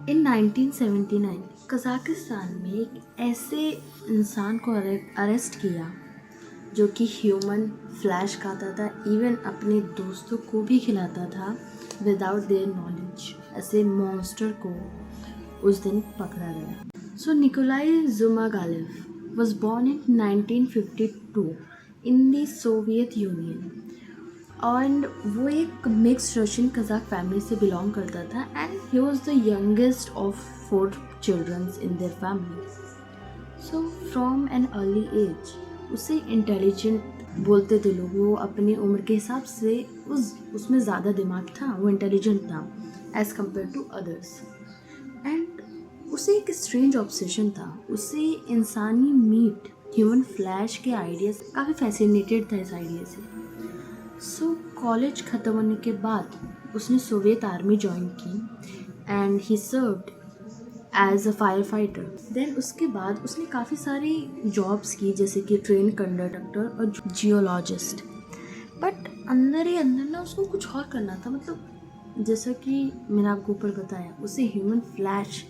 इन 1979 Kazakhstan में एक ऐसे इंसान को अरेस्ट किया जो कि ह्यूमन फ्लैश खाता था, इवन अपने दोस्तों को भी खिलाता था विदाउट देयर नॉलेज। ऐसे मॉन्स्टर को उस दिन पकड़ा गया। So Nikolai Zhumagaliev was born in 1952 in the Soviet Union and वो एक मिक्स्ड रशियन कज़ाक फैमिली से बिलोंग करता था and he was the youngest of 4 childrens in their family. So from an early age उसे intelligent बोलते थे लोग। वो अपनी उम्र के हिसाब से उसमें ज़्यादा दिमाग था, वो इंटेलिजेंट था as compare to others. And उसे एक स्ट्रेंज ऑब्सेशन था, उसे इंसानी मीट ह्यूमन फ्लैश के आइडियाज़ काफ़ी फैसिनेटेड था इस आइडिया से। सो कॉलेज ख़त्म होने के बाद उसने सोवियत आर्मी ज्वाइन की and he served as a firefighter. Then उसके बाद उसने काफ़ी सारी जॉब्स की, जैसे कि ट्रेन कंडक्टर और जियोलॉजिस्ट। बट अंदर ही अंदर ना उसको कुछ और करना था। मतलब जैसा कि मैंने आपको ऊपर बताया, उसे ह्यूमन फ्लैश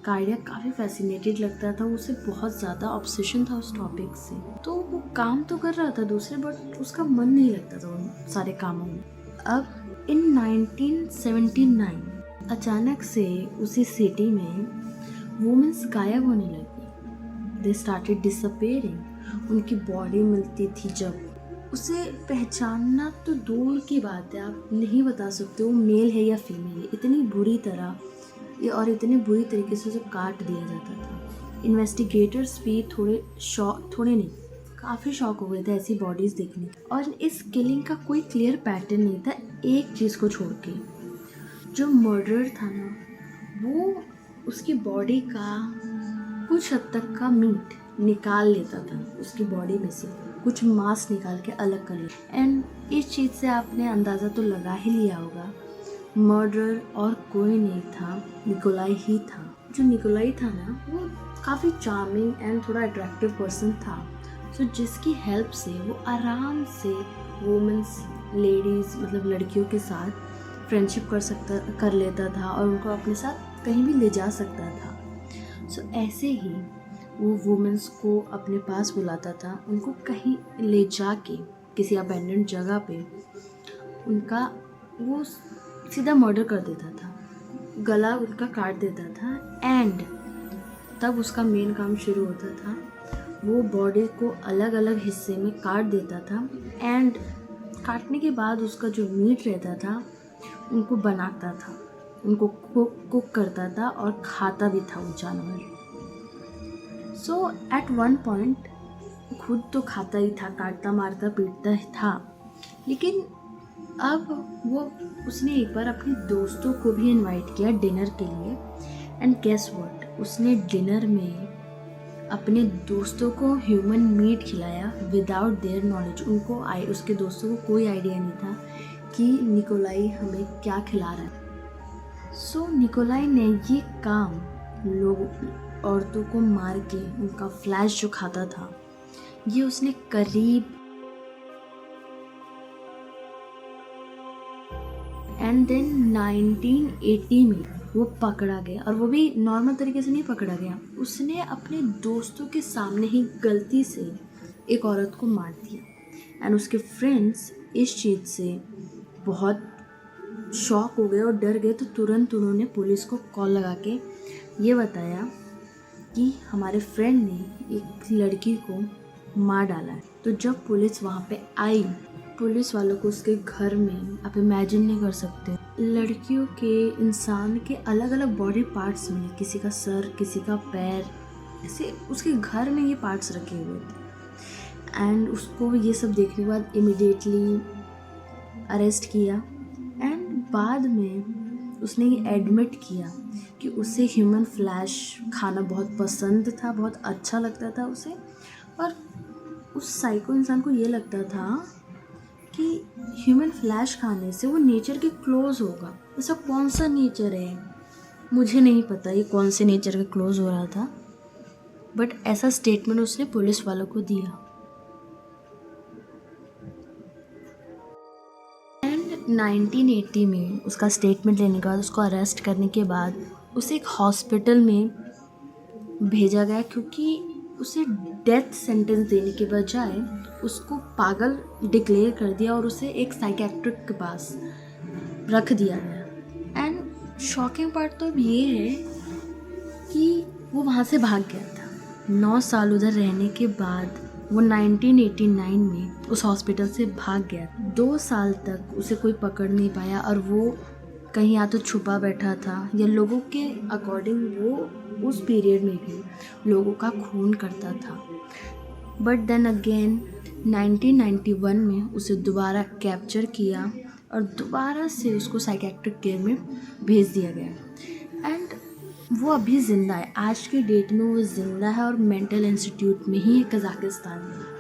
का आइडिया काफ़ी फैसिनेटेड लगता था। उसे बहुत ज़्यादा ऑब्सेशन था उस टॉपिक से। तो वो काम तो कर रहा था दूसरे, बट उसका मन नहीं लगता था उन सारे कामों में। अब इन 1979 अचानक से उसी सिटी में वुमेन्स गायब होने लगी। They started disappearing. उनकी बॉडी मिलती थी जब, उसे पहचानना तो दूर की बात है, आप नहीं बता सकते वो मेल है या फीमेल है। इतनी बुरी तरह और इतने बुरी तरीके से उसे काट दिया जाता था। इन्वेस्टिगेटर्स भी थोड़े नहीं, काफ़ी शॉक हो गए थे ऐसी बॉडीज़ देखने। और इस किलिंग का कोई क्लियर पैटर्न नहीं था, एक चीज़ को छोड़ के। जो मर्डरर था ना, वो उसकी बॉडी का कुछ हद तक का मीट निकाल लेता था उसकी बॉडी में से, कुछ मांस निकाल के अलग कर लेता। एंड इस चीज़ से आपने अंदाज़ा तो लगा ही लिया होगा, मर्डर और कोई नहीं था, निकोलाई ही था। जो निकोलाई था ना, वो काफ़ी चार्मिंग एंड थोड़ा अट्रैक्टिव पर्सन था। सो जिसकी हेल्प से वो आराम से वुमेन्स, लेडीज़ मतलब लड़कियों के साथ फ्रेंडशिप कर लेता था और उनको अपने साथ कहीं भी ले जा सकता था। सो ऐसे ही वो वुमेन्स को अपने पास बुलाता था, उनको कहीं ले जाके किसी अबैंडन्ड जगह पे उनका वो सीधा मर्डर कर देता था, गला उनका काट देता था। एंड तब उसका मेन काम शुरू होता था, वो बॉडी को अलग अलग हिस्से में काट देता था एंड काटने के बाद उसका जो मीट रहता था उनको बनाता था, उनको कुक करता था और खाता भी था वो जानवर। सो एट वन पॉइंट खुद तो खाता ही था, काटता मारता पीटता ही था, लेकिन अब उसने एक बार अपने दोस्तों को भी इनवाइट किया डिनर के लिए। एंड गेस व्हाट, उसने डिनर में अपने दोस्तों को ह्यूमन मीट खिलाया विदाउट देयर नॉलेज। उसके दोस्तों को कोई आइडिया नहीं था कि निकोलाई हमें क्या खिला रहा है। सो निकोलाई ने ये काम औरतों को मार के उनका फ्लैश जो खाता था, ये उसने करीब एंड देन 1980 में वो पकड़ा गया। और वो भी नॉर्मल तरीके से नहीं पकड़ा गया, उसने अपने दोस्तों के सामने ही गलती से एक औरत को मार दिया। एंड उसके फ्रेंड्स इस चीज़ से बहुत शॉक हो गए और डर गए। तो तुरंत उन्होंने पुलिस को कॉल लगा के ये बताया कि हमारे फ्रेंड ने एक लड़की को मार डाला है। तो जब पुलिस वहाँ पे आई, पुलिस वालों को उसके घर में, आप इमेजिन नहीं कर सकते, लड़कियों के, इंसान के अलग अलग बॉडी पार्ट्स मिले, किसी का सर, किसी का पैर, ऐसे उसके घर में ये पार्ट्स रखे हुए थे। एंड उसको ये सब देखने के बाद इमिडिएटली अरेस्ट किया। एंड बाद में उसने ये एडमिट किया कि उसे ह्यूमन फ्लैश खाना बहुत पसंद था, बहुत अच्छा लगता था उसे। और उस साइको इंसान को ये लगता था कि ह्यूमन फ्लैश खाने से वो नेचर के क्लोज होगा। ऐसा कौन सा नेचर है, मुझे नहीं पता ये कौन से नेचर के क्लोज हो रहा था, बट ऐसा स्टेटमेंट उसने पुलिस वालों को दिया। एंड 1980 में उसका स्टेटमेंट लेने के बाद, उसको अरेस्ट करने के बाद उसे एक हॉस्पिटल में भेजा गया क्योंकि उसे डेथ सेंटेंस देने के बजाय उसको पागल डिक्लेयर कर दिया और उसे एक साइकेट्रिक के पास रख दिया गया। एंड शॉकिंग पार्ट तो अब ये है कि वो वहाँ से भाग गया था। 9 साल उधर रहने के बाद वो 1989 में उस हॉस्पिटल से भाग गया। 2 साल तक उसे कोई पकड़ नहीं पाया और वो कहीं या तो छुपा बैठा था या लोगों के अकॉर्डिंग वो उस पीरियड में भी लोगों का खून करता था। बट देन अगेन 1991 में उसे दोबारा कैप्चर किया और दोबारा से उसको साइकेट्रिक केयर में भेज दिया गया। एंड वो अभी ज़िंदा है, आज के डेट में वो ज़िंदा है और मेंटल इंस्टीट्यूट में ही है, कज़ाकिस्तान में।